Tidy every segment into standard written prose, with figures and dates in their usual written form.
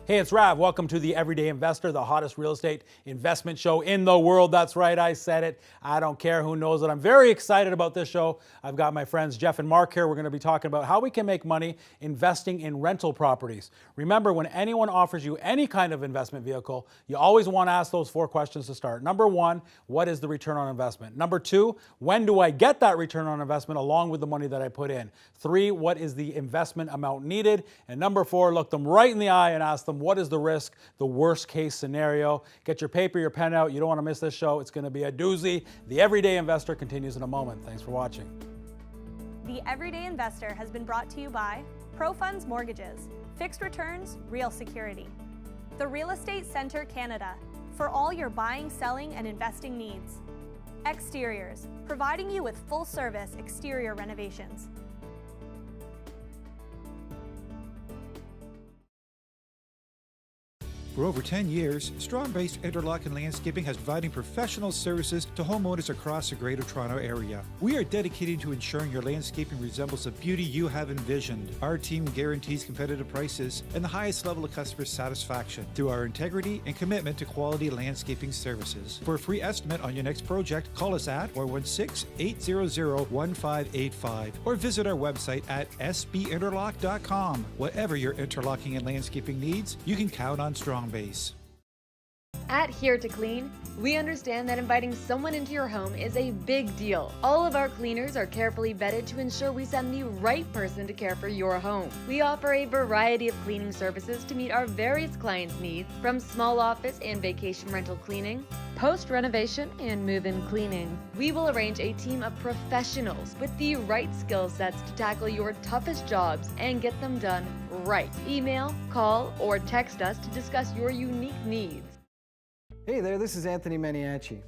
Hey, it's Rav. Welcome to the Everyday Investor, the hottest real estate investment show in the world. That's right, I said it. I don't care who knows it. I'm very excited about this show. I've got my friends Jeff and Mark here. We're going to be talking about how we can make money investing in rental properties. Remember, when anyone offers you any kind of investment vehicle, you always want to ask those 4 questions to start. Number 1, what is the return on investment? Number 2, when do I get that return on investment along with the money that I put in? 3, what is the investment amount needed? And number 4, look them right in the eye and ask them, what is the risk, the worst case scenario? Get your paper, your pen out. You don't want to miss this show. It's going to be a doozy. The Everyday Investor continues in a moment. Thanks for watching. The Everyday Investor has been brought to you by ProFunds Mortgages, fixed returns, real security. The Real Estate Center Canada, for all your buying, selling, and investing needs. Exteriors, providing you with full-service exterior renovations. For over 10 years, Strong-Based Interlock and Landscaping has providing professional services to homeowners across the Greater Toronto Area. We are dedicated to ensuring your landscaping resembles the beauty you have envisioned. Our team guarantees competitive prices and the highest level of customer satisfaction through our integrity and commitment to quality landscaping services. For a free estimate on your next project, call us at 416-800-1585 or visit our website at sbinterlock.com. Whatever your interlocking and landscaping needs, you can count on Strong Base. At Here to Clean, we understand that inviting someone into your home is a big deal. All of our cleaners are carefully vetted to ensure we send the right person to care for your home. We offer a variety of cleaning services to meet our various clients' needs, from small office and vacation rental cleaning, post-renovation and move-in cleaning. We will arrange a team of professionals with the right skill sets to tackle your toughest jobs and get them done right. Email, call, or text us to discuss your unique needs. Hey there, this is Anthony Maniaci.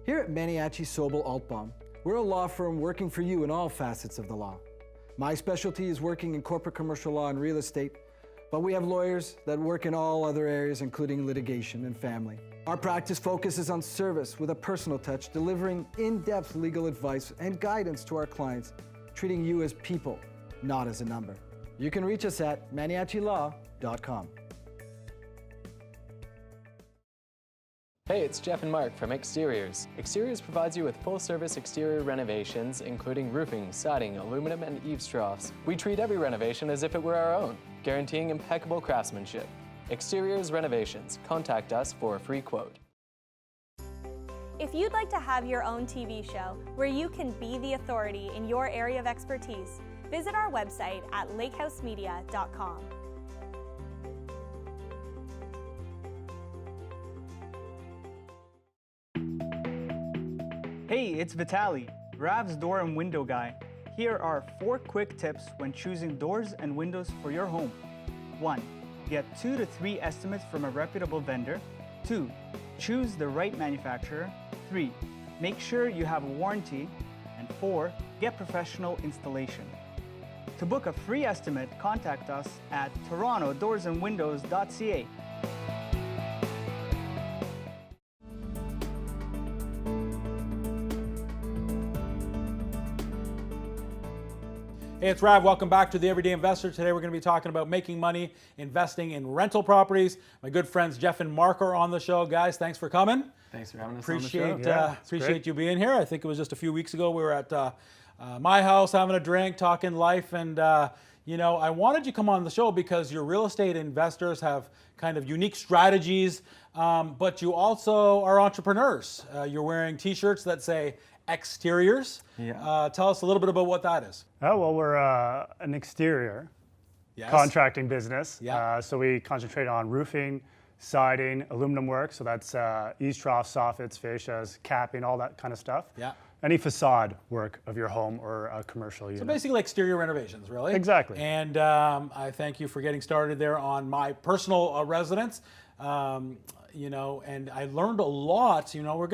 Here at Maniaci Sobel Altbaum, we're a law firm working for you in all facets of the law. My specialty is working in corporate commercial law and real estate, but we have lawyers that work in all other areas, including litigation and family. Our practice focuses on service with a personal touch, delivering in-depth legal advice and guidance to our clients, treating you as people, not as a number. You can reach us at maniacilaw.com. Hey, it's Jeff and Mark from Exteriors. Exteriors provides you with full-service exterior renovations, including roofing, siding, aluminum, and eaves troughs. We treat every renovation as if it were our own, guaranteeing impeccable craftsmanship. Exteriors Renovations. Contact us for a free quote. If you'd like to have your own TV show where you can be the authority in your area of expertise, visit our website at lakehousemedia.com. Hey, it's Vitali, Rav's door and window guy. Here are 4 quick tips when choosing doors and windows for your home. 1. Get 2 to 3 estimates from a reputable vendor. 2. Choose the right manufacturer. 3. Make sure you have a warranty. And 4. Get professional installation. To book a free estimate, contact us at torontodoorsandwindows.ca. Hey, it's Rav. Welcome back to the Everyday Investor. Today we're going to be talking about making money investing in rental properties. My good friends Jeff and Mark are on the show. Guys, thanks for coming. Thanks for having us Appreciate, on the show. appreciate you being here. I think it was just a few weeks ago we were at my house having a drink, talking life, and you know, I wanted you to come on the show because your real estate investors have kind of unique strategies, but you also are entrepreneurs. You're wearing t-shirts that say Exteriors. Yeah. Tell us a little bit about what that is. Oh, well, we're an exterior Yes. contracting business. Yeah. So we concentrate on roofing, siding, aluminum work. So that's eaves troughs, soffits, fascias, capping, all that kind of stuff. Yeah. Any facade work of your home or a commercial unit. So basically exterior renovations, really. Exactly. And I thank you for getting started there on my personal residence. You know, and I learned a lot. You know, we're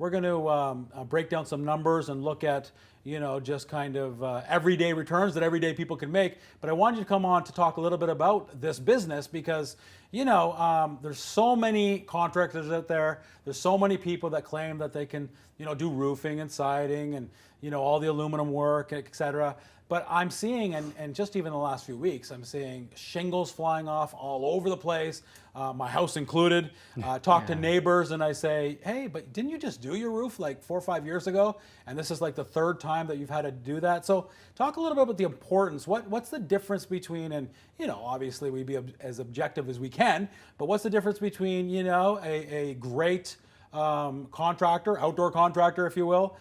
gonna break down some numbers and look at, just kind of everyday returns that everyday people can make. But I wanted you to come on to talk a little bit about this business because, there's so many contractors out there. There's so many people that claim that they can, do roofing and siding and, all the aluminum work, et cetera. But I'm seeing, and just even the last few weeks, I'm seeing shingles flying off all over the place, my house included. Talk to neighbors and I say, hey, but didn't you just do your roof like 4 or 5 years ago? And this is like the third time that you've had to do that. So talk a little bit about the importance. What's the difference between, and obviously we be as objective as we can, but what's the difference between, a great contractor, outdoor contractor, if you will,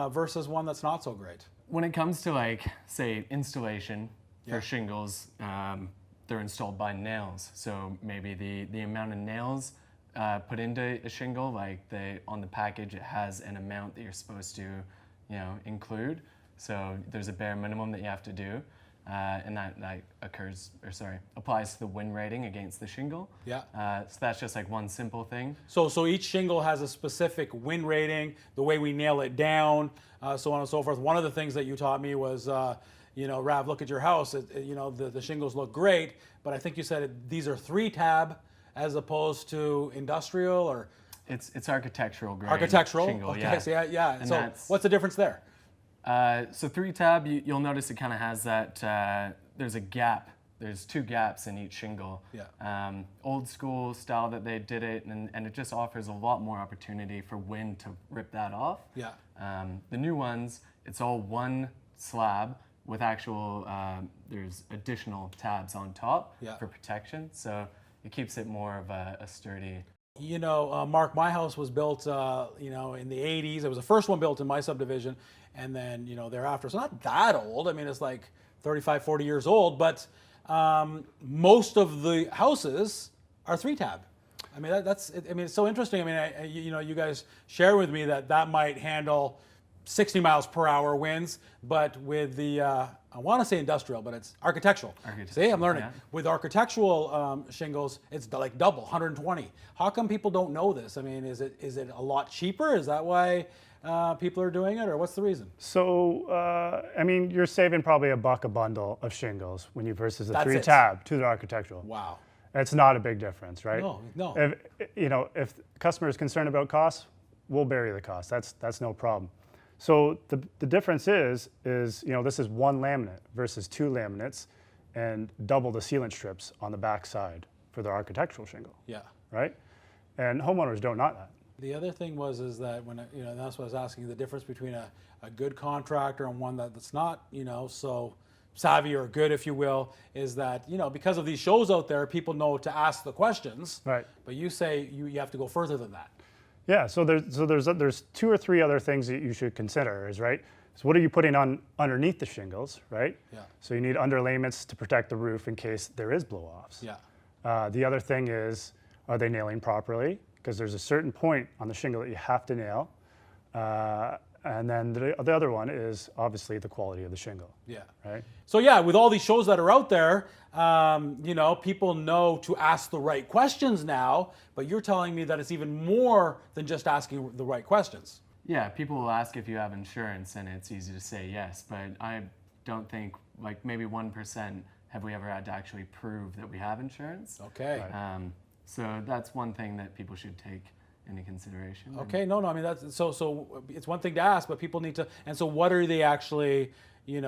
versus one that's not so great? When it comes to say installation for shingles, they're installed by nails. So maybe the amount of nails put into a shingle, on the package, it has an amount that you're supposed to, include. So there's a bare minimum that you have to do, and that applies to the wind rating against the shingle. Yeah. So that's just one simple thing. So each shingle has a specific wind rating, the way we nail it down, so on and so forth. One of the things that you taught me was, Rav, look at your house. The shingles look great, but I think you said these are 3-tab as opposed to industrial, or it's architectural grade. Architectural. Shingle, Okay. yeah. So yeah. And So what's the difference there? So 3-tab, you'll notice it kind of has that. There's a gap. There's 2 gaps in each shingle. Yeah. Old school style that they did it, and it just offers a lot more opportunity for wind to rip that off. Yeah. The new ones, it's all one slab with actual, there's additional tabs on top for protection. So it keeps it more of a sturdy. Mark, my house was built, in the 80s. It was the first one built in my subdivision, and then, thereafter. So not that old. I mean, it's like 35, 40 years old, but most of the houses are 3-tab. I mean, it's so interesting. I mean, you guys share with me that might handle 60 miles per hour winds, but with the, I want to say industrial, but it's architectural. See, I'm learning. Yeah. With architectural shingles, it's like double, 120. How come people don't know this? I mean, is it a lot cheaper? Is that why people are doing it, or what's the reason? So, you're saving probably $1 a bundle of shingles when you versus a That's 3-tab to the architectural. Wow. It's not a big difference, right? No. If the customer is concerned about costs, we'll bury the cost. That's no problem. So the difference is this is 1 laminate versus 2 laminates and double the sealant strips on the back side for the architectural shingle. Yeah. Right? And homeowners don't know that. The other thing is that when that's what I was asking, the difference between a good contractor and one that's not so savvy or good, if you will, is that because of these shows out there, people know to ask the questions. Right. But you say you have to go further than that. Yeah. So there's 2 or 3 other things that you should consider. Right. So what are you putting on underneath the shingles? Right. Yeah. So you need underlayments to protect the roof in case there is blow-offs. Yeah. The other thing is, are they nailing properly? Because there's a certain point on the shingle that you have to nail. And then the other one is obviously the quality of the shingle. Yeah. Right. So yeah, with all these shows that are out there, people know to ask the right questions now, but you're telling me that it's even more than just asking the right questions. Yeah, people will ask if you have insurance, and it's easy to say yes, but I don't think, maybe 1% have we ever had to actually prove that we have insurance. Okay. So that's one thing that people should take into consideration. Okay, no, I mean, that's so it's one thing to ask, but people need to, and so what are they actually,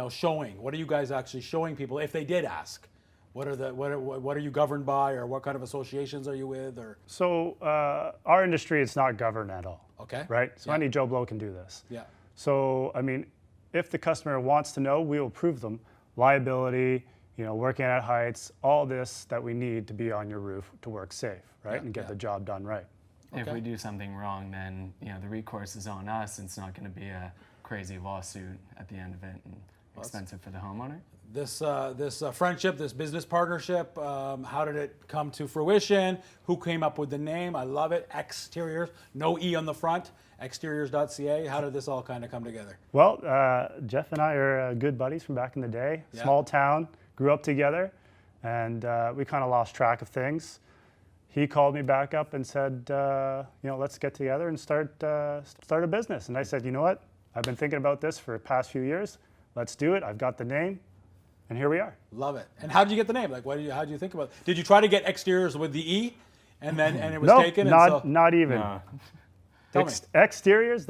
showing? What are you guys actually showing people if they did ask? What are you governed by, or what kind of associations are you with, or? So our industry, it's not governed at all. Okay. Right. So Yeah. any Joe Blow can do this. Yeah. So if the customer wants to know, we will prove them liability, working at heights, all this that we need to be on your roof to work safe, right, and get the job done right. If Okay. we do something wrong, then the recourse is on us. It's not going to be a crazy lawsuit at the end of it and expensive for the homeowner. This friendship, this business partnership, how did it come to fruition? Who came up with the name? I love it. Exteriors, no E on the front. Exteriors.ca. How did this all kind of come together? Well, Jeff and I are good buddies from back in the day. Yeah. Small town, grew up together, and we kind of lost track of things. He called me back up and said, let's get together and start a business. And I said, you know what? I've been thinking about this for the past few years. Let's do it. I've got the name, and here we are. Love it. And how did you get the name? Like, how did you think about it? Did you try to get exteriors with the E, and it was No, taken? not even. Tell me. Exteriors,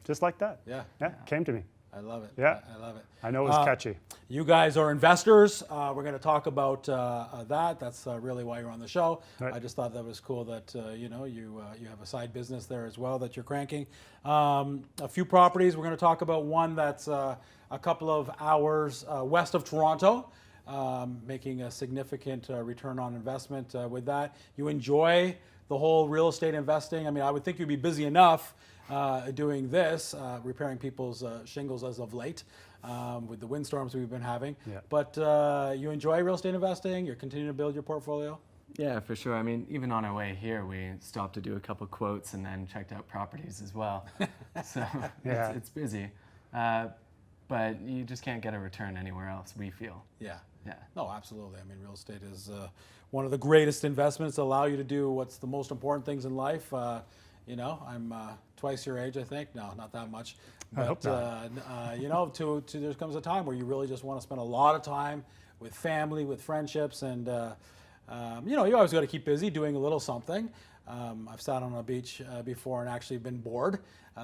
just like that. Yeah. Yeah, came to me. I love it. Yeah. I love it. I know it was catchy. You guys are investors. We're going to talk about that. That's really why you're on the show. Right. I just thought that was cool that you have a side business there as well that you're cranking. A few properties. We're going to talk about one that's a couple of hours west of Toronto, making a significant return on investment with that. You enjoy the whole real estate investing. I mean, I would think you'd be busy enough doing this, repairing people's shingles as of late with the windstorms we've been having. Yeah. But you enjoy real estate investing? You're continuing to build your portfolio? Yeah, for sure. I mean, even on our way here, we stopped to do a couple quotes and then checked out properties as well. So Yeah. it's busy. But you just can't get a return anywhere else, we feel. Yeah. Yeah. No, absolutely. I mean, real estate is one of the greatest investments that allow you to do what's the most important things in life. I'm twice your age, I think. No, not that much. But, I hope not. there comes a time where you really just want to spend a lot of time with family, with friendships, and, you always got to keep busy doing a little something. I've sat on a beach before and actually been bored.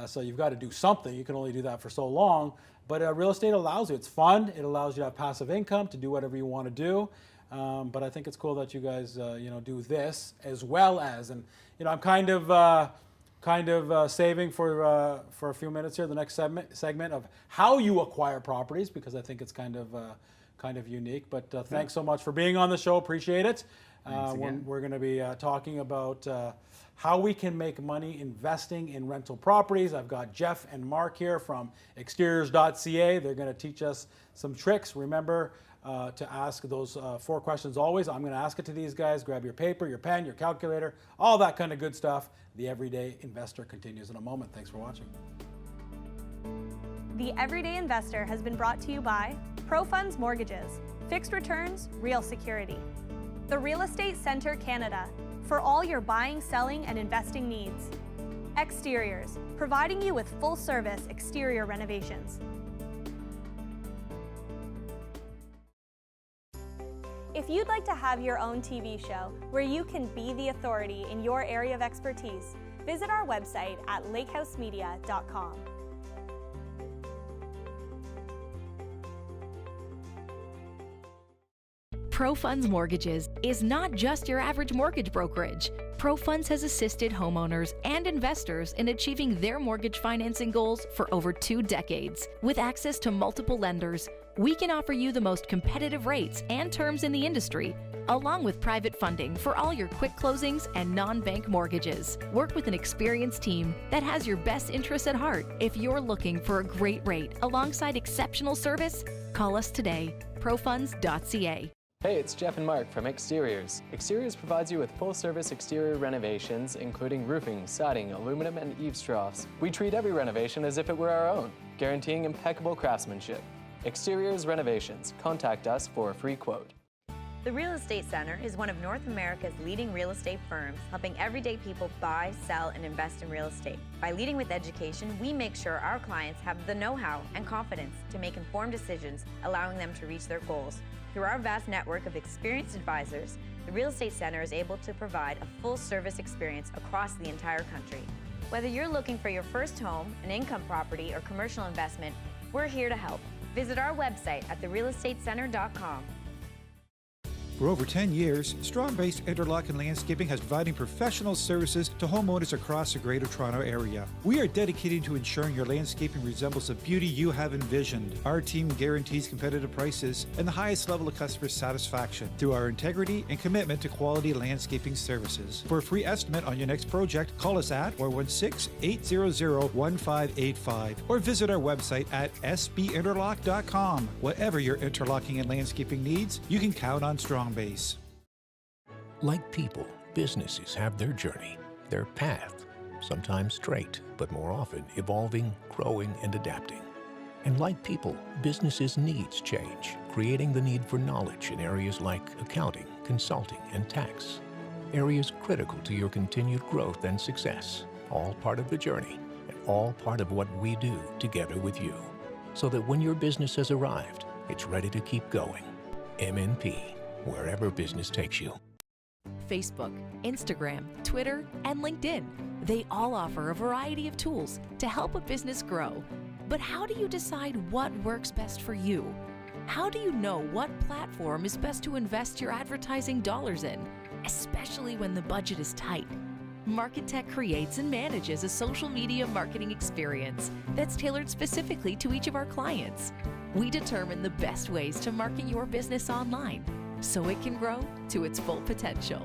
So you've got to do something. You can only do that for so long. But real estate allows you. It's fun. It allows you to have passive income to do whatever you want to do. But I think it's cool that you guys, do this as well as, and I'm kind of saving for a few minutes here, the next segment of how you acquire properties, because I think it's kind of unique. But thanks so much for being on the show. Appreciate it. We're going to be talking about how we can make money investing in rental properties. I've got Jeff and Mark here from exteriors.ca. They're going to teach us some tricks. Remember to ask those 4 questions always. I'm going to ask it to these guys. Grab your paper, your pen, your calculator, all that kind of good stuff. The Everyday Investor continues in a moment. Thanks for watching. The Everyday Investor has been brought to you by ProFunds Mortgages, fixed returns, real security. The Real Estate Center Canada, for all your buying, selling, and investing needs. Exteriors, providing you with full-service exterior renovations. If you'd like to have your own TV show where you can be the authority in your area of expertise, visit our website at lakehousemedia.com. ProFunds Mortgages is not just your average mortgage brokerage. ProFunds has assisted homeowners and investors in achieving their mortgage financing goals for over 2 decades. With access to multiple lenders, we can offer you the most competitive rates and terms in the industry, along with private funding for all your quick closings and non-bank mortgages. Work with an experienced team that has your best interests at heart. If you're looking for a great rate alongside exceptional service, call us today. profunds.ca. Hey, it's Jeff and Mark from Exteriors. Exteriors provides you with full-service exterior renovations, including roofing, siding, aluminum, and eaves troughs. We treat every renovation as if it were our own, guaranteeing impeccable craftsmanship. Exteriors Renovations. Contact us for a free quote. The Real Estate Center is one of North America's leading real estate firms, helping everyday people buy, sell, and invest in real estate. By leading with education, we make sure our clients have the know-how and confidence to make informed decisions, allowing them to reach their goals. Through our vast network of experienced advisors, the Real Estate Center is able to provide a full-service experience across the entire country. Whether you're looking for your first home, an income property, or commercial investment, we're here to help. Visit our website at therealestatecenter.com. For over 10 years, Strong-Based Interlock and Landscaping has providing professional services to homeowners across the Greater Toronto Area. We are dedicated to ensuring your landscaping resembles the beauty you have envisioned. Our team guarantees competitive prices and the highest level of customer satisfaction through our integrity and commitment to quality landscaping services. For a free estimate on your next project, call us at 416-800-1585 or visit our website at sbinterlock.com. Whatever your interlocking and landscaping needs, you can count on Strong Base. Like people, businesses have their journey, their path, sometimes straight, but more often evolving, growing, and adapting. And like people, businesses' needs change, creating the need for knowledge in areas like accounting, consulting, and tax. Areas critical to your continued growth and success, all part of the journey. And all part of what we do together with you, so that when your business has arrived, it's ready to keep going. MNP, wherever business takes you. Facebook, Instagram, Twitter, and LinkedIn. They all offer a variety of tools to help a business grow. But how do you decide what works best for you? How do you know what platform is best to invest your advertising dollars in, especially when the budget is tight? MarketTech creates and manages a social media marketing experience that's tailored specifically to each of our clients. We determine the best ways to market your business online so it can grow to its full potential.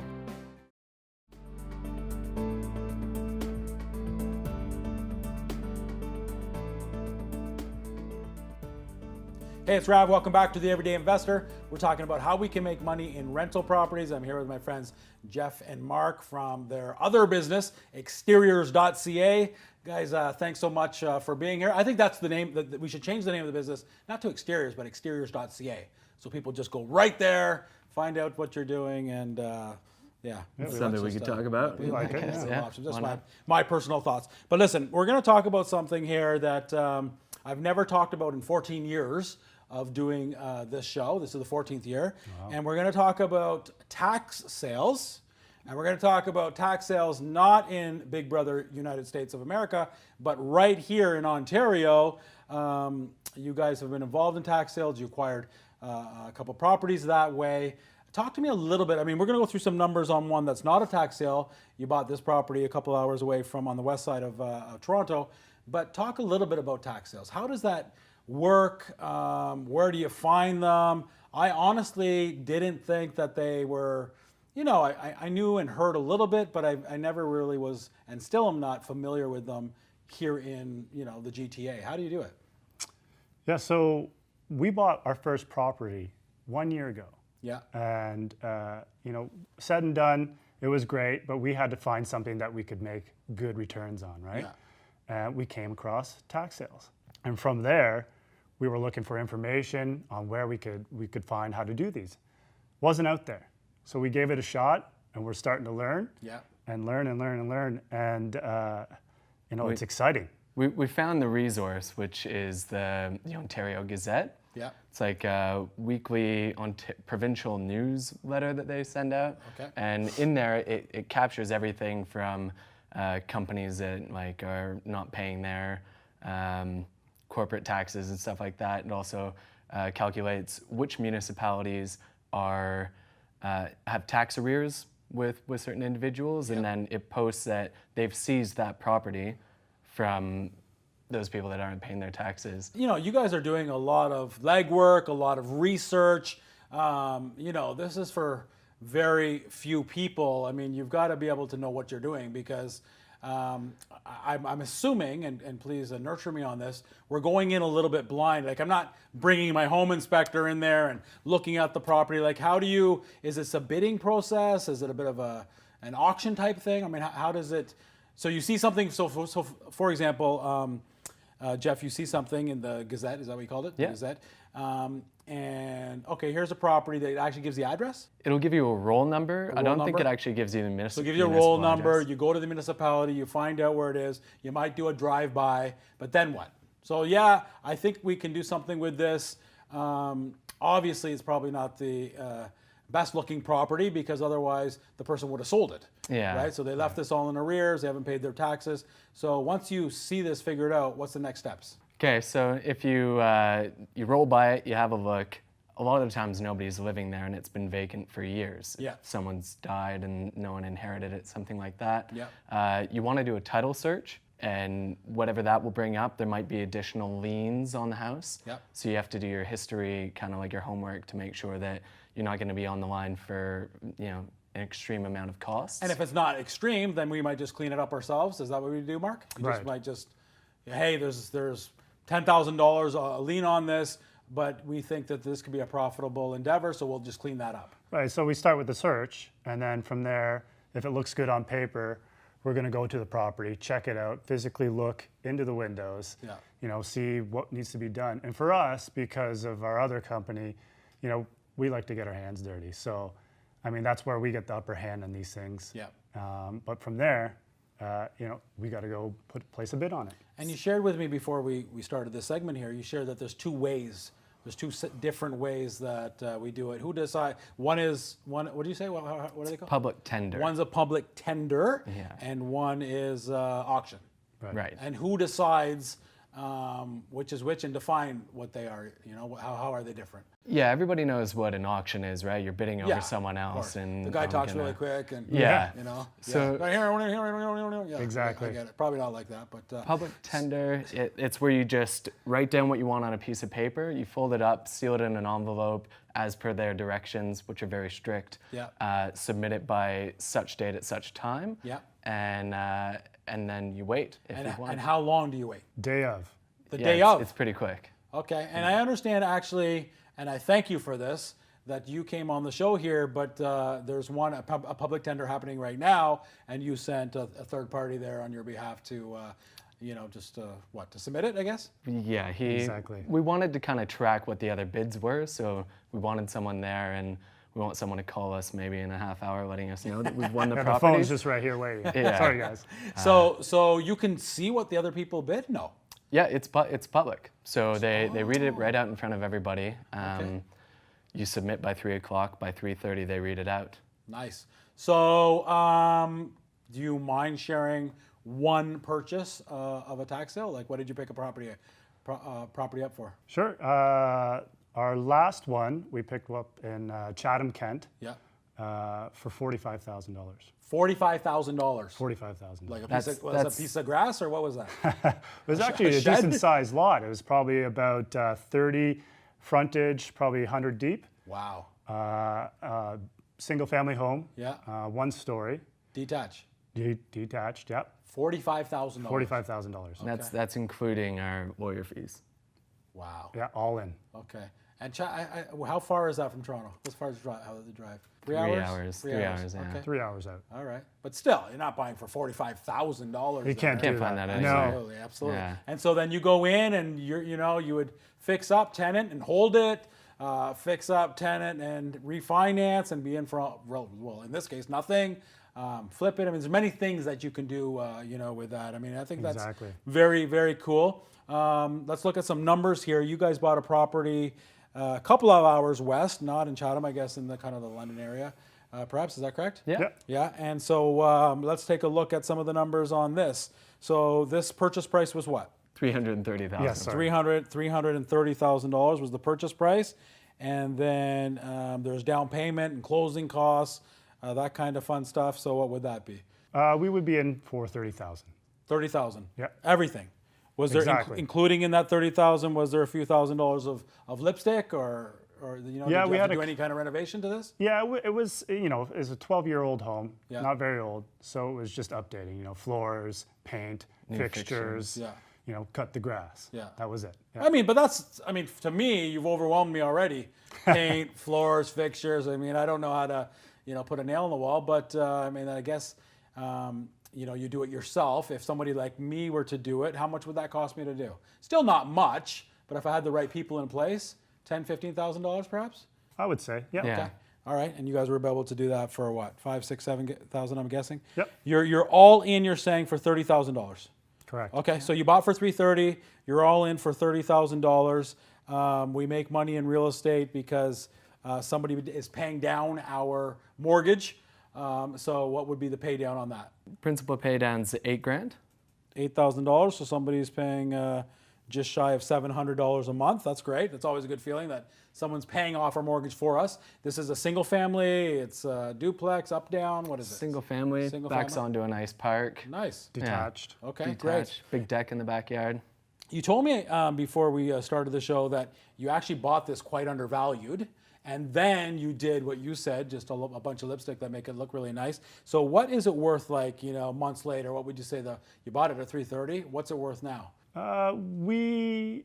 Hey, it's Rav. Welcome back to The Everyday Investor. We're talking about how we can make money in rental properties. I'm here with my friends Jeff and Mark from their other business, exteriors.ca. Guys, thanks so much for being here. I think that's the name, that we should change the name of the business, not to exteriors, but exteriors.ca. So people just go right there, find out what you're doing, and something we could talk about. We like it. Just my personal thoughts. But listen, we're going to talk about something here that I've never talked about in 14 years of doing this show. This is the 14th year. Wow. And we're going to talk about tax sales. And we're going to talk about tax sales not in Big Brother United States of America, but right here in Ontario. You guys have been involved in tax sales. You acquired a couple properties that way. Talk to me a little bit. I mean, we're going to go through some numbers on one that's not a tax sale. You bought this property a couple hours away from on the west side of Toronto. But talk a little bit about tax sales. How does that work? Where do you find them? I honestly didn't think that they were, I knew and heard a little bit, but I never really was, and still am not familiar with them here in, the GTA. How do you do it? Yeah, so we bought our first property 1 year ago. Yeah. And, said and done, it was great, but we had to find something that we could make good returns on, right? Yeah. We came across tax sales. And from there, we were looking for information on where we could find how to do these. Wasn't out there. So we gave it a shot, and we're starting to learn. Yeah. And learn and learn and learn. And, it's exciting. We found the resource, which is the Ontario Gazette. Yeah. It's like a weekly provincial newsletter that they send out. Okay. And in there, it captures everything from companies that are not paying their corporate taxes and stuff like that. It also calculates which municipalities have tax arrears with certain individuals, and then it posts that they've seized that property from those people that aren't paying their taxes. You guys are doing a lot of legwork, a lot of research. This is for very few people. I mean, you've got to be able to know what you're doing because I'm assuming, and please nurture me on this, we're going in a little bit blind. Like, I'm not bringing my home inspector in there and looking at the property. Like, is this a bidding process? Is it a bit of an auction type thing? I mean, how does it, so you see something, so for example, Jeff, you see something in the Gazette, is that what you called it? Yeah. The Gazette. And okay, here's a property that actually gives the address. It'll give you a roll number. I don't think it actually gives you the municipal. So it gives you a roll number, address. You go to the municipality, you find out where it is, you might do a drive-by, but then what? So yeah, I think we can do something with this. Obviously, it's probably not the best looking property because otherwise the person would have sold it. Yeah. Right? So they left this all in arrears, they haven't paid their taxes. So once you see this figured out, what's the next steps? Okay, so if you roll by it, you have a look. A lot of the times nobody's living there and it's been vacant for years. Yeah. Someone's died and no one inherited it, something like that. Yeah. You want to do a title search, and whatever that will bring up, there might be additional liens on the house. Yep. So you have to do your history, kind of like your homework, to make sure that you're not going to be on the line for an extreme amount of costs. And if it's not extreme, then we might just clean it up ourselves. Is that what we do, Mark? You Right. just might just, hey, there's $10,000 a lien on this, but we think that this could be a profitable endeavor, so we'll just clean that up. Right, so we start with the search, and then from there, if it looks good on paper, we're going to go to the property, check it out, physically look into the windows, see what needs to be done. And for us, because of our other company, we like to get our hands dirty. So, I mean, that's where we get the upper hand on these things. Yeah. But from there, we got to go place a bid on it. And you shared with me before we started this segment here, you shared that there's two ways. There's two different ways that we do it. Who decide? What do you say? What are they called? Public tender. One's a public tender, Yeah. and one is auction. Right. And who decides which is which, and define what they are? How are they different? Yeah, everybody knows what an auction is, right? You're bidding over Yeah, someone of else, course. and The guy I'm talks gonna- really quick, and Yeah. So So- yeah, Exactly. I get it. Probably not like that, but Public tender, it's where you just write down what you want on a piece of paper, you fold it up, seal it in an envelope as per their directions, which are very strict. Yeah. Submit it by such date at such time. Yeah. And then you wait if you want. And how long do you wait? Day of. The Yeah, day it's- of. It's pretty quick. Okay, and I understand actually, and I thank you for this, that you came on the show here, but there's a public tender happening right now, and you sent a third party there on your behalf to, to submit it, I guess? Yeah, Exactly. We wanted to kind of track what the other bids were, so we wanted someone there, and we want someone to call us maybe in a half hour, letting us know that we've won the Yeah, the property. phone's just right here waiting. Yeah. Sorry, guys. So you can see what the other people bid? No. Yeah, it's public. So they read it right out in front of everybody. You submit by 3 o'clock. By 3:30, they read it out. Nice. So do you mind sharing one purchase of a tax sale? Like, what did you pick a property up for? Sure. Our last one we picked up in Chatham, Kent, Yeah. for $45,000. $45,000. $45,000. Like That's- a piece of grass, or what was that? It was actually a shed? decent sized lot. It was probably about 30 frontage, probably 100 deep. Wow. Single family home. Yeah. 1 story. Detached. Detached. Yep. $45,000. $45,000. That's including our lawyer fees. Wow. Yeah, all in. Okay. And how far is that from Toronto? As far as how the drive? 3 3 hours? hours. 3 3 hours. hours, yeah. Okay. 3 hours out. All right. But still, you're not buying for $45,000. You can't Can't do find that. that No. anywhere. Absolutely, absolutely. Yeah. And so then you go in and you would fix up tenant and hold it, fix up tenant and refinance and be in for, well, in this case, nothing. Flip it. I mean, there's many things that you can do, with that. I mean, I think that's Exactly. very, very cool. Let's look at some numbers here. You guys bought a property a couple of hours west, not in Chatham, I guess, in the kind of the London area. Perhaps, is that correct? Yeah. Yep. Yeah, and so let's take a look at some of the numbers on this. So this purchase price was what? $330,000. Yes, sorry. $330,000 was the purchase price, and then there's down payment and closing costs, that kind of fun stuff. So what would that be? We would be in for $30,000. $30,000. Yep. Everything. Was there Exactly. including in that $30,000? Was there a few $1,000s of lipstick or Yeah, did you we have had to do a- any kind of renovation to this? Yeah, it was, it was a 12-year-old home, Yeah. not very old. So it was just updating, floors, paint, fixtures, Yeah. cut the grass. Yeah. That was it. Yeah. I mean, to me, you've overwhelmed me already. Paint, floors, fixtures. I mean, I don't know how to, put a nail in the wall, but I guess, you do it yourself. If somebody like me were to do it, how much would that cost me to do? Still not much, but if I had the right people in place, $10,000, $15,000 perhaps? I would say, yeah. Yeah. Okay. All right, and you guys were able to do that for what, 5, 6, 7,000? I'm guessing. Yep. You're all in. You're saying for $30,000. Correct. Okay, so you bought for $330,000. You're all in for $30,000. We make money in real estate because somebody is paying down our mortgage. So what would be the pay down on that? Principal pay down's $8,000. $8,000. So somebody's paying just shy of $700 a month. That's great. That's always a good feeling that someone's paying off our mortgage for us. This is a single family. It's a duplex, up, down. What is it? Single family, Single backs family? onto a nice park. Nice. Detached. Okay, great. Detached, big deck in the backyard. You told me before we started the show that you actually bought this quite undervalued, and then you did what you said, just a bunch of lipstick that make it look really nice. So what is it worth, like, months later? What would you say you bought it at $330,000? What's it worth now? We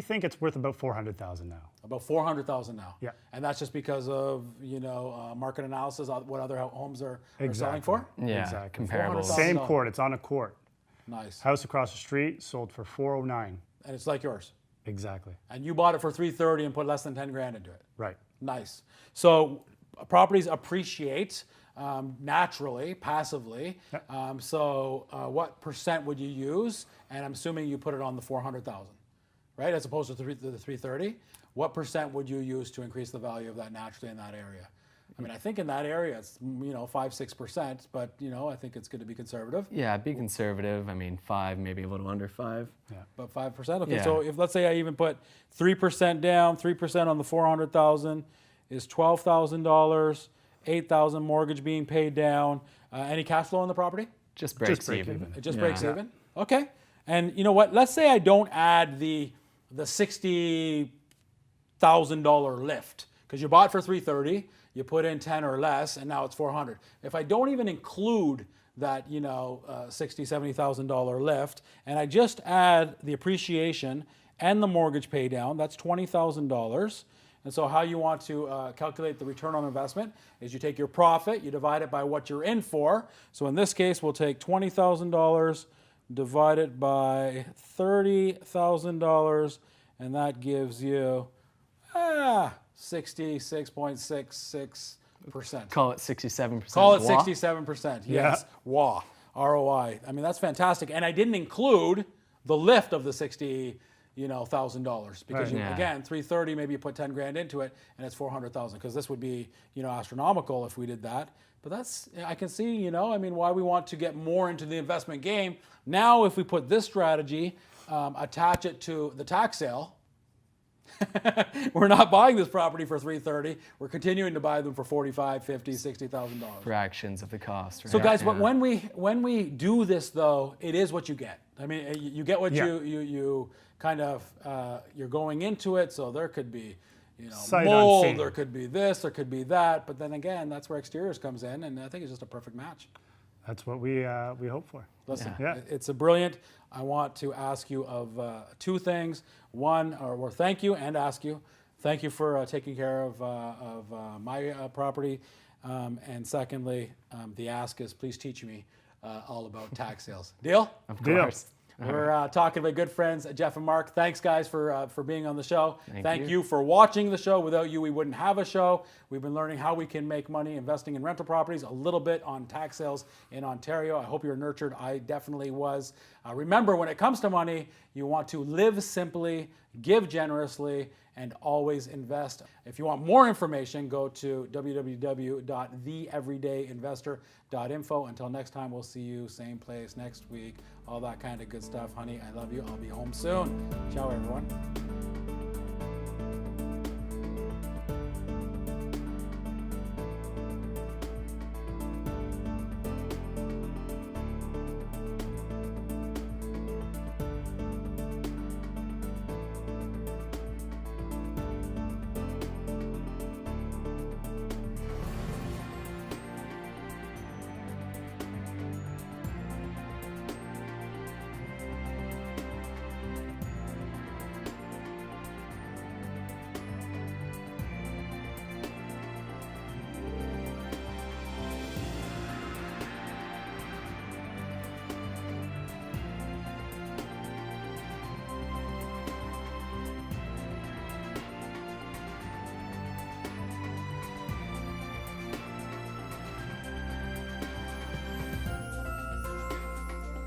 think it's worth about $400,000 now. About $400,000 now. Yeah. And that's just because of market analysis, what other homes are selling Exactly. for. Yeah, Exactly. comparable. $400,000. Same court. It's on a court. Nice. House across the street sold for $409,000. And it's like yours. Exactly. And you bought it for $330,000 and put less than $10,000 into it. Right. Nice. So properties appreciate naturally, passively. What percent would you use? And I'm assuming you put it on the 400,000, right? As opposed to the 330. What percent would you use to increase the value of that naturally in that area? I mean, I think in that area it's 5-6%, but I think it's going to be conservative. Yeah, be conservative. I mean, 5, maybe a little under 5. Yeah, but 5%. Okay, Yeah. so if let's say I even put 3% down, 3% on the 400,000 is $12,000, 8,000 mortgage being paid down. Any cash flow on the property? Just breaks even. It just breaks even. Okay, and you know what? Let's say I don't add the $60,000 lift because you bought for 330. You put in 10 or less, and now it's 400. If I don't even include that, $60,000, $70,000 lift, and I just add the appreciation and the mortgage pay down, that's $20,000. And so how you want to calculate the return on investment is you take your profit, you divide it by what you're in for. So in this case, we'll take $20,000, divide it by $30,000, and that gives you 66.66%. Call it 67%. Call it WA. 67%. Yes. WA. ROI. I mean, that's fantastic. And I didn't include the lift of the $60,000 because again, 330, maybe you put 10 grand into it and it's 400,000 because this would be, astronomical if we did that. But I can see, why we want to get more into the investment game. Now, if we put this strategy, attach it to the tax sale, we're not buying this property for $330. We're continuing to buy them for $45,000, $50,000, $60,000. Fractions of the cost. Right? So guys, but when we do this though, it is what you get. I mean, you get what you kind of you're going into it. So there could be mold, there could be this, there could be that. But then again, that's where exteriors comes in, and I think it's just a perfect match. That's what we hope for. Listen, it's a brilliant. I want to ask you of two things. One, or thank you and ask you. Thank you for taking care of my property. And secondly, the ask is please teach me all about tax sales. Deal? Of course. We're talking about good friends, Jeff and Mark. Thanks, guys, for being on the show. Thank you for watching the show. Without you, we wouldn't have a show. We've been learning how we can make money investing in rental properties, a little bit on tax sales in Ontario. I hope you're nurtured. I definitely was. Remember, when it comes to money, you want to live simply, give generously, and always invest. If you want more information, go to www.theeverydayinvestor.info. Until next time, we'll see you same place next week. All that kind of good stuff. Honey, I love you. I'll be home soon. Ciao, everyone.